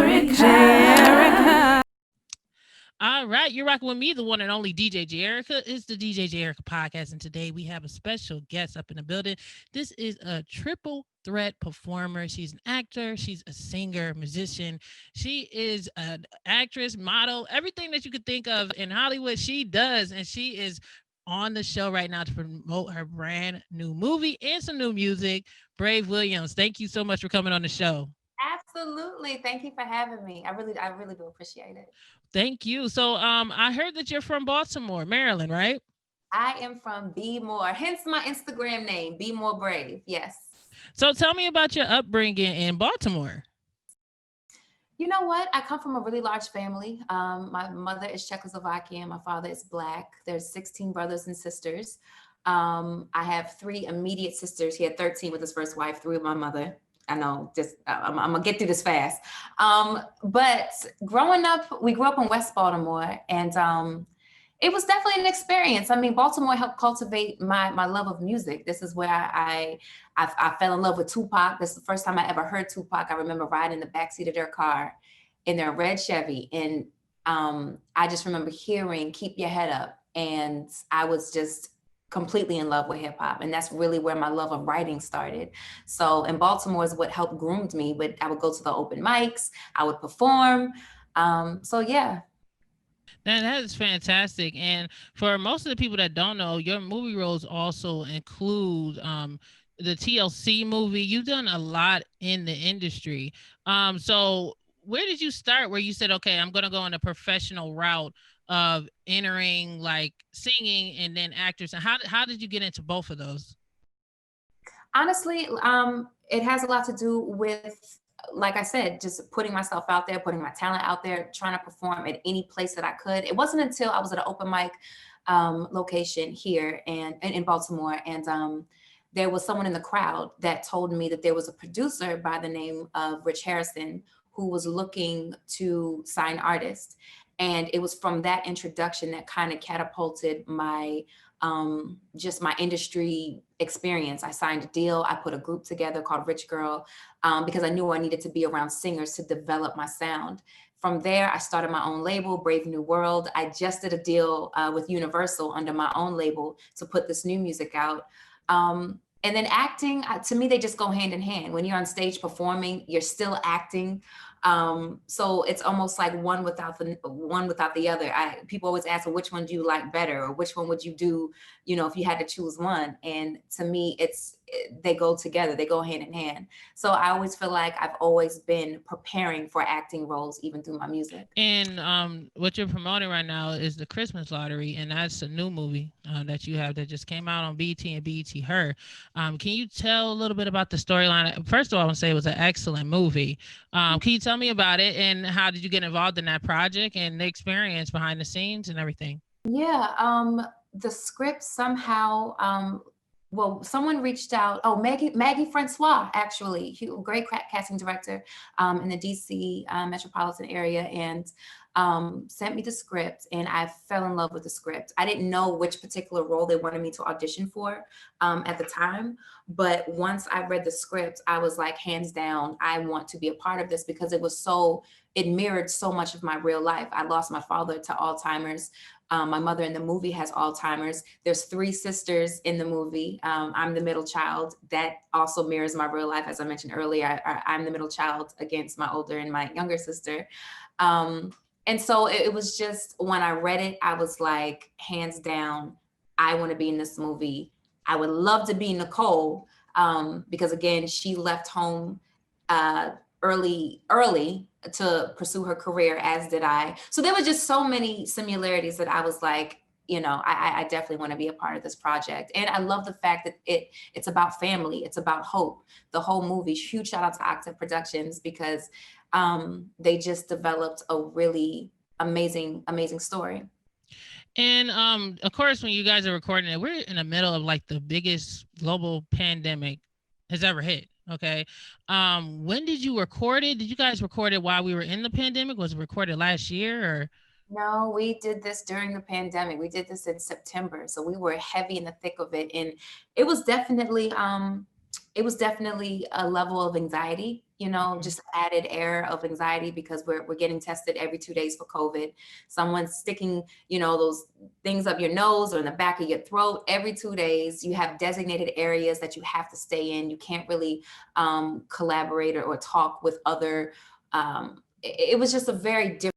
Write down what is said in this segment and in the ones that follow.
Erica. All right, you're rocking with me, the one and only DJ Jerica. It's the DJ Jerica podcast, and today we have a special guest up in the building. This is a triple threat performer. She's an actor, she's a singer, musician. She is an actress, model, everything that you could think of in Hollywood. She does, and she is on the show right now to promote her brand new movie and some new music. Brave Williams, thank you so much for coming on the show. Absolutely. Thank you for having me. I really do appreciate it. Thank you. So, I heard that you're from Baltimore, Maryland, right? I am from Be More, hence my Instagram name, Be More Brave. Yes. So tell me about your upbringing in Baltimore. You know what? I come from a really large family. My mother is Czechoslovakian. My father is Black. There's 16 brothers and sisters. I have three immediate sisters. He had 13 with his first wife, three with my mother. I know, just I'm gonna get through this fast. But growing up, we grew up in West Baltimore, and it was definitely an experience. I mean, Baltimore helped cultivate my love of music. This is where I fell in love with Tupac. This is the first time I ever heard Tupac. I remember riding in the backseat of their car in their red Chevy, and I just remember hearing "Keep Your Head Up," and I was just completely in love with hip hop, and that's really where my love of writing started. So, in Baltimore is what helped groomed me. But I would go to the open mics, I would perform. So yeah. That is fantastic. And for most of the people that don't know, your movie roles also include the TLC movie. You've done a lot in the industry. So where did you start where you said, okay, I'm going to go in a professional route of entering like singing and then actors? And how did you get into both of those? Honestly, it has a lot to do with, like I said, just putting myself out there, putting my talent out there, trying to perform at any place that I could. It wasn't until I was at an open mic location here and in Baltimore, and there was someone in the crowd that told me that there was a producer by the name of Rich Harrison who was looking to sign artists. And it was from that introduction that kind of catapulted my just my industry experience. I signed a deal. I put a group together called Rich Girl because I knew I needed to be around singers to develop my sound. From there, I started my own label, Brave New World. I just did a deal with Universal under my own label to put this new music out. And then acting, to me, they just go hand in hand. When you're on stage performing, you're still acting. So it's almost like one without the other. People always ask, well, which one do you like better, or which one would you do, if you had to choose one? And to me, they go together. They go hand in hand. So I always feel like I've always been preparing for acting roles, even through my music. And what you're promoting right now is the Christmas Lottery, and that's a new movie that you have that just came out on B.E.T and B.E.T Her. Can you tell a little bit about the storyline? First of all, I want to say it was an excellent movie. Can you tell me about it, and how did you get involved in that project and the experience behind the scenes and everything? Yeah, the script somehow, well, someone reached out. Oh, Maggie Francois, actually, great casting director in the DC metropolitan area, and sent me the script, and I fell in love with the script. I didn't know which particular role they wanted me to audition for at the time, but once I read the script, I was like, hands down, I want to be a part of this because it mirrored so much of my real life. I lost my father to Alzheimer's. My mother in the movie has Alzheimer's. There's three sisters in the movie. I'm the middle child. That also mirrors my real life. As I mentioned earlier, I'm the middle child against my older and my younger sister. And so it was just, when I read it, I was like, hands down, I want to be in this movie. I would love to be Nicole because, again, she left home early to pursue her career, as did I. So there were just so many similarities that I was like, I definitely want to be a part of this project. And I love the fact that it's about family. It's about hope. The whole movie, huge shout out to Octave Productions because they just developed a really amazing story. And of course, when you guys are recording it, we're in the middle of like the biggest global pandemic has ever hit. Okay. When did you record it? Did you guys record it while we were in the pandemic? Was it recorded last year or? No, we did this during the pandemic. We did this in September. So we were heavy in the thick of it. And it was definitely it was definitely a level of anxiety, Mhm. just added air of anxiety because we're getting tested every 2 days for COVID. Someone's sticking, those things up your nose or in the back of your throat every 2 days. You have designated areas that you have to stay in. You can't really collaborate or talk with other. It was just a very different,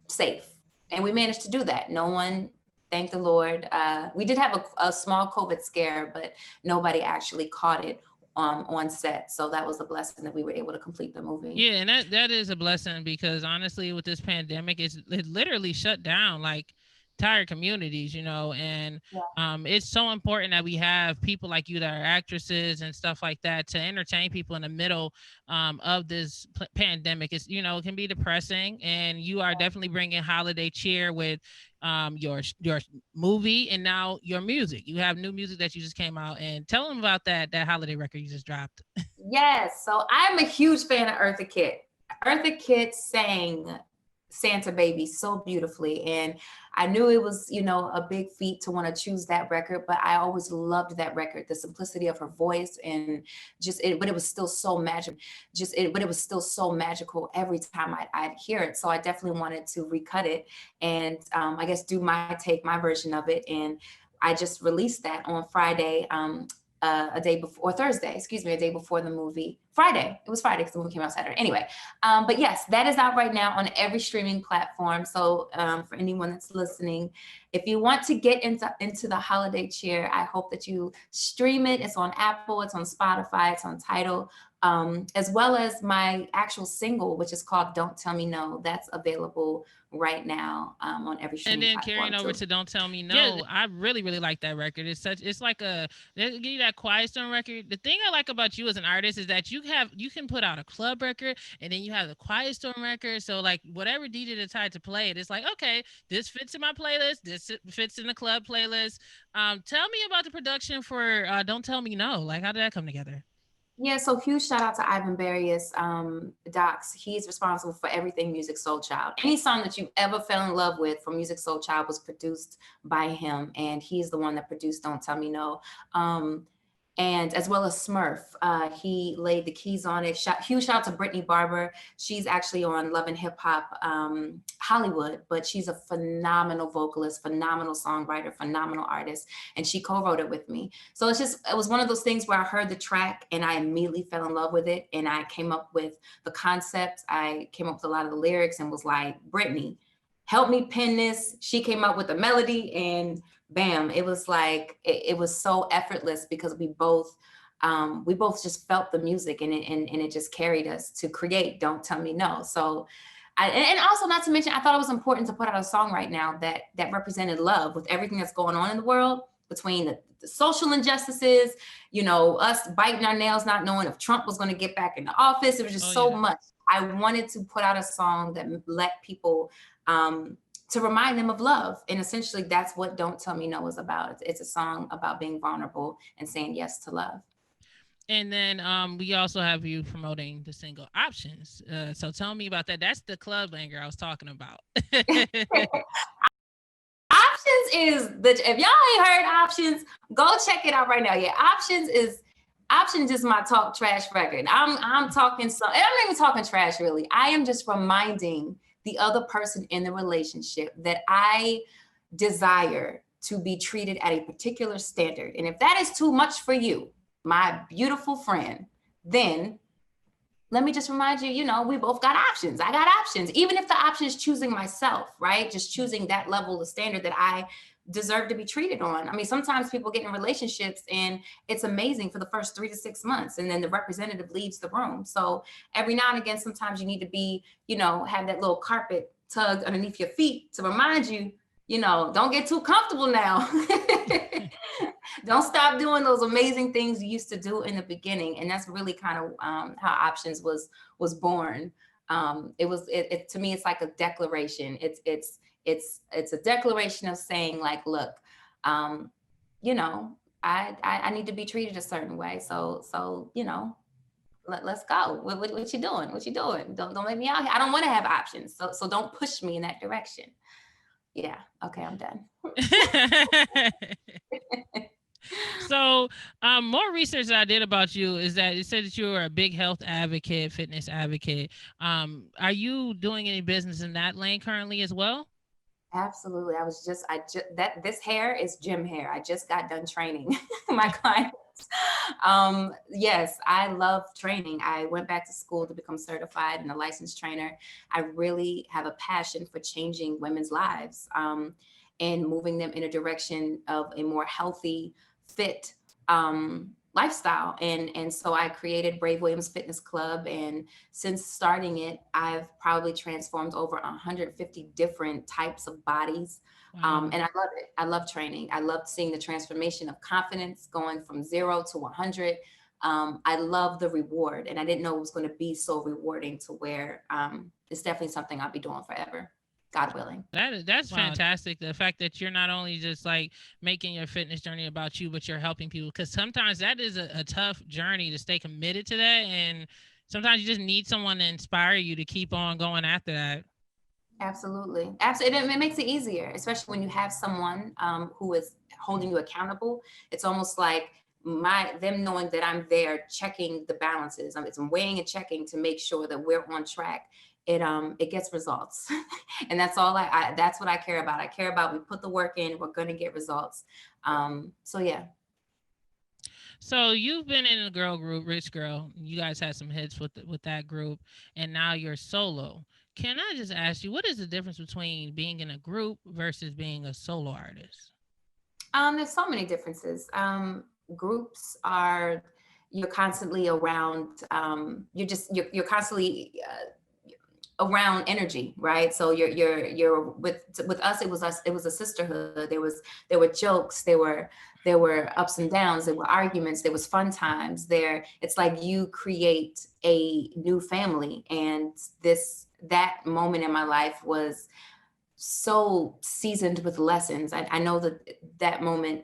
safe, and we managed to do that. No one, thank the Lord. We did have a small COVID scare, but nobody actually caught it on set. So that was a blessing that we were able to complete the movie. Yeah, and that is a blessing because honestly, with this pandemic, it literally shut down like entire communities, and Yeah. it's so important that we have people like you that are actresses and stuff like that to entertain people in the middle of this pandemic. It's it can be depressing, and you are definitely bringing holiday cheer with your movie and now your music. You have new music that you just came out, and tell them about that holiday record you just dropped. Yes. So I'm a huge fan of Eartha Kitt. Eartha Kitt sang Santa Baby so beautifully. And I knew it was, a big feat to want to choose that record, but I always loved that record, the simplicity of her voice and just it, but it was still so magical. But it was still so magical every time I'd hear it. So I definitely wanted to recut it and I guess do my take, my version of it. And I just released that on Friday. A day before, or Thursday, excuse me, a day before the movie. Friday. It was Friday because the movie came out Saturday. Anyway, but yes, that is out right now on every streaming platform. So for anyone that's listening, if you want to get into the holiday cheer, I hope that you stream it. It's on Apple, it's on Spotify, it's on Tidal, as well as my actual single, which is called "Don't Tell Me No." That's available right now on every And streaming then platform carrying over too. to "Don't Tell Me Yeah, No," I really, really like that record. It's like they give you that Quiet Storm record. The thing I like about you as an artist is that you can put out a club record and then you have the Quiet Storm record. So like whatever DJ decides to play it, it's like okay, this fits in my playlist. This fits in the club playlist. Tell me about the production for "Don't Tell Me No." Like how did that come together? Yeah, so huge shout out to Ivan Barrios, Docs. He's responsible for everything Music Soul Child. Any song that you ever fell in love with from Music Soul Child was produced by him, and he's the one that produced "Don't Tell Me No." And as well as Smurf, he laid the keys on it. Huge shout out to Brittany Barber. She's actually on Love and Hip Hop Hollywood, but she's a phenomenal vocalist, phenomenal songwriter, phenomenal artist, and she co-wrote it with me. So it was one of those things where I heard the track and I immediately fell in love with it, and I came up with the concept. I came up with a lot of the lyrics and was like, Brittany, help me pen this. She came up with the melody, and bam, it was like it was so effortless because we both just felt the music, and it just carried us to create "Don't Tell Me No." So and also, not to mention, I thought it was important to put out a song right now that represented love with everything that's going on in the world, between the social injustices, us biting our nails, not knowing if Trump was going to get back in the office. It was Oh just so yeah. much. I wanted to put out a song that let people to remind them of love. And essentially, that's what "Don't Tell Me No" is about. It's a song about being vulnerable and saying yes to love. And then we also have you promoting the single "Options." So tell me about that. That's the club banger I was talking about. Options is if y'all ain't heard Options, go check it out right now. Yeah, Options is my talk trash record. I'm talking I'm not even talking trash really. I am just reminding the other person in the relationship that I desire to be treated at a particular standard. And if that is too much for you, my beautiful friend, then let me just remind you, we both got options. I got options. Even if the option is choosing myself, right? Just choosing that level of standard that I deserve to be treated on. I mean, sometimes people get in relationships and it's amazing for the first 3 to 6 months, and then the representative leaves the room. So every now and again, sometimes you need to be, have that little carpet tugged underneath your feet to remind you, don't get too comfortable now. Don't stop doing those amazing things you used to do in the beginning. And that's really kind of how Options was born. To me, it's like a declaration. It's a declaration of saying like, look, um, you know, I need to be treated a certain way. So let's go. What you doing? What you doing? Don't let me out here. I don't want to have options. So don't push me in that direction. Yeah. Okay, I'm done. So, more research that I did about you is that it said that you are a big health advocate, fitness advocate. Are you doing any business in that lane currently as well? Absolutely. I just, that this hair is gym hair. I just got done training my clients. Yes, I love training. I went back to school to become certified and a licensed trainer. I really have a passion for changing women's lives, and moving them in a direction of a more healthy, fit, lifestyle. And so I created Brave Williams Fitness Club, and since starting it, I've probably transformed over 150 different types of bodies. Wow. And I love it. I love training. I love seeing the transformation of confidence going from 0 to 100. I love the reward, and I didn't know it was going to be so rewarding to where, it's definitely something I'll be doing forever, God willing. That's fantastic. The fact that you're not only just like making your fitness journey about you, but you're helping people. Because sometimes that is a tough journey to stay committed to that, and sometimes you just need someone to inspire you to keep on going after that. Absolutely. Absolutely. It makes it easier, especially when you have someone, who is holding you accountable. It's almost like them knowing that I'm there checking the balances. It's weighing and checking to make sure that we're on track. It gets results. And that's all that's what I care about. I care about we put the work in, we're going to get results. So yeah. So you've been in a girl group, Rich Girl. You guys had some hits with that group, and now you're solo. Can I just ask you, what is the difference between being in a group versus being a solo artist? There's so many differences. Groups are, you're constantly around. You're constantly, around energy, right? So you're with us. It was a sisterhood. There were jokes. There were ups and downs. There were arguments. There was fun times. It's like you create a new family, and that moment in my life was so seasoned with lessons. I know that moment,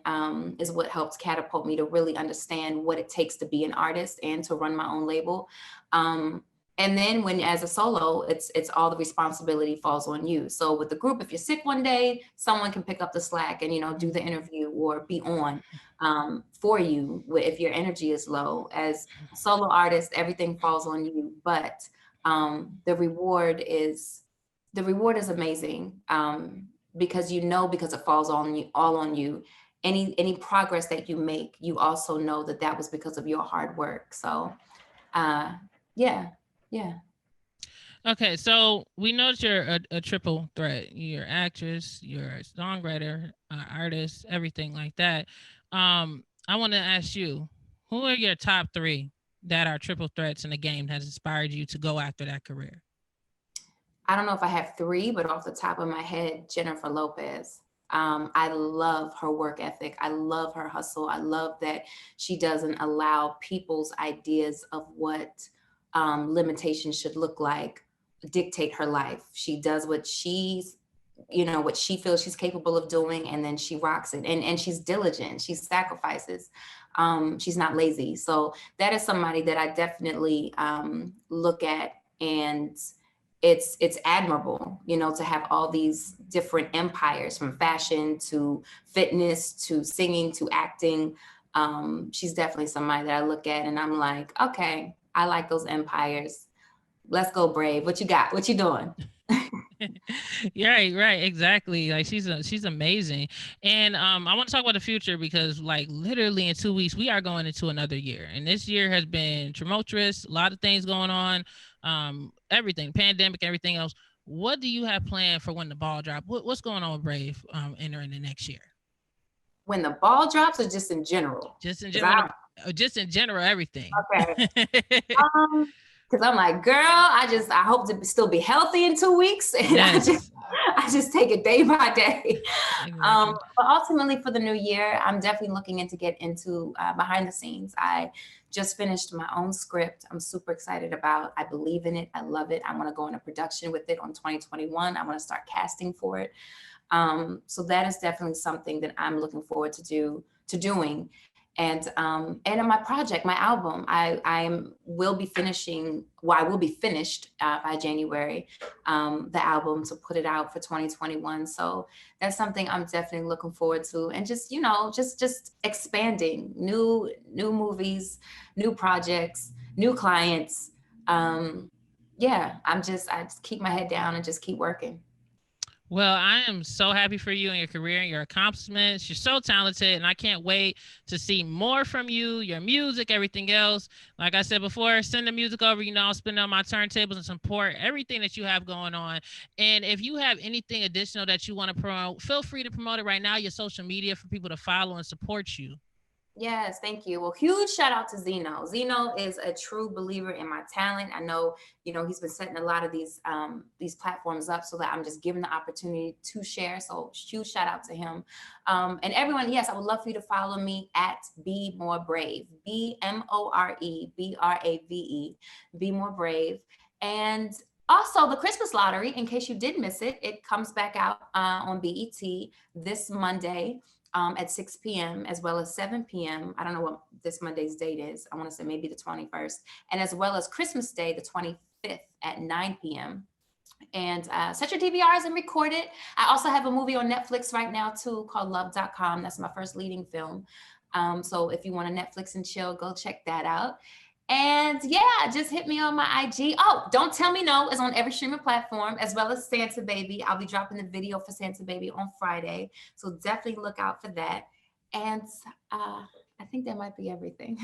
is what helped catapult me to really understand what it takes to be an artist and to run my own label. Um, and then when as a solo, it's all the responsibility falls on you. So with the group, if you're sick one day, someone can pick up the slack and do the interview or be on, for you if your energy is low. As solo artist, everything falls on you, but, the reward is amazing, because because it falls on you, all on you. Any progress that you make, you also know that was because of your hard work. So, uh, yeah, yeah. Okay, so we know that you're a triple threat. You're an actress, you're a songwriter, artist, everything like that. I want to ask you, who are your top three that are triple threats in the game that has inspired you to go after that career? I don't know if I have three, but off the top of my head, Jennifer Lopez. I love her work ethic. I love her hustle. I love that she doesn't allow people's ideas of what, limitations should look like dictate her life. She does what she feels she's capable of doing, and then she rocks it. And she's diligent. She sacrifices. She's not lazy. So that is somebody that I definitely, look at, and it's admirable, to have all these different empires, from fashion to fitness to singing to acting. She's definitely somebody that I look at and I'm like, okay, I like those empires. Let's go, Brave. What you got? What you doing? Yeah, right, exactly. Like she's amazing, and I want to talk about the future because like literally in 2 weeks we are going into another year, and this year has been tumultuous. A lot of things going on, everything, pandemic, everything else. What do you have planned for when the ball drop? What's going on with Brave entering the next year? When the ball drops, or just in general? Just in Because general, just in general, everything. okay. Because I'm like, girl, I hope to still be healthy in 2 weeks, and Yes, I just take it day by day. exactly. But ultimately, for the new year, I'm definitely looking to get into, behind the scenes. I just finished my own script. I'm super excited about. I believe in it. I love it. I want to go into production with it on 2021. I want to start casting for it. So that is definitely something that I'm looking forward to doing. And in my project, my album, I will be finishing. Well, I will be finished by January. The album, to put it out for 2021. So that's something I'm definitely looking forward to, and just just expanding new movies, new projects, new clients. Yeah, I just keep my head down and just keep working. Well, I am so happy for you and your career and your accomplishments. You're so talented, and I can't wait to see more from you, your music, everything else. Like I said before, send the music over. I'll spin on my turntables and support everything that you have going on. And if you have anything additional that you want to promote, feel free to promote it right now, your social media, for people to follow and support you. Yes, thank you. Well, huge shout out to Zeno. Zeno is a true believer in my talent. I know, he's been setting a lot of these platforms up so that I'm just given the opportunity to share. So huge shout out to him. And everyone, yes, I would love for you to follow me at Be More Brave. BMOREBRAVE. Be More Brave. And also, the Christmas lottery, in case you did miss it, it comes back out on BET this Monday at 6 p.m. as well as 7 p.m. I don't know what this Monday's date is. I want to say maybe the 21st, and as well as Christmas Day, the 25th at 9 p.m. And set your DVRs and record it. I also have a movie on Netflix right now too called Love.com. That's my first leading film. So if you want to Netflix and chill, go check that out. And yeah, just hit me on my IG. Oh, Don't Tell Me No is on every streaming platform, as well as Santa Baby. I'll be dropping the video for Santa Baby on Friday. So definitely look out for that. And I think that might be everything.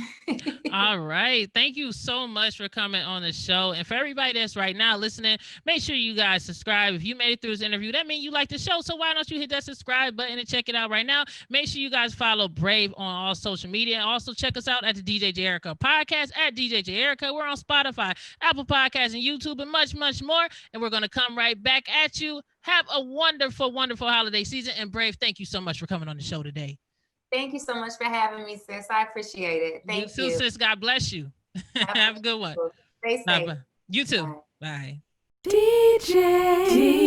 All right. Thank you so much for coming on the show. And for everybody that's right now listening, make sure you guys subscribe. If you made it through this interview, that means you like the show. So why don't you hit that subscribe button and check it out right now? Make sure you guys follow Brave on all social media. And also check us out at the DJ Erica podcast at DJ Erica. We're on Spotify, Apple Podcasts, and YouTube, and much, much more. And we're going to come right back at you. Have a wonderful, wonderful holiday season. And Brave, thank you so much for coming on the show today. Thank you so much for having me, sis. I appreciate it. You Thank too, you. sis. God bless you. Have a good one. Stay safe. Bye. You too. Bye. Bye. DJ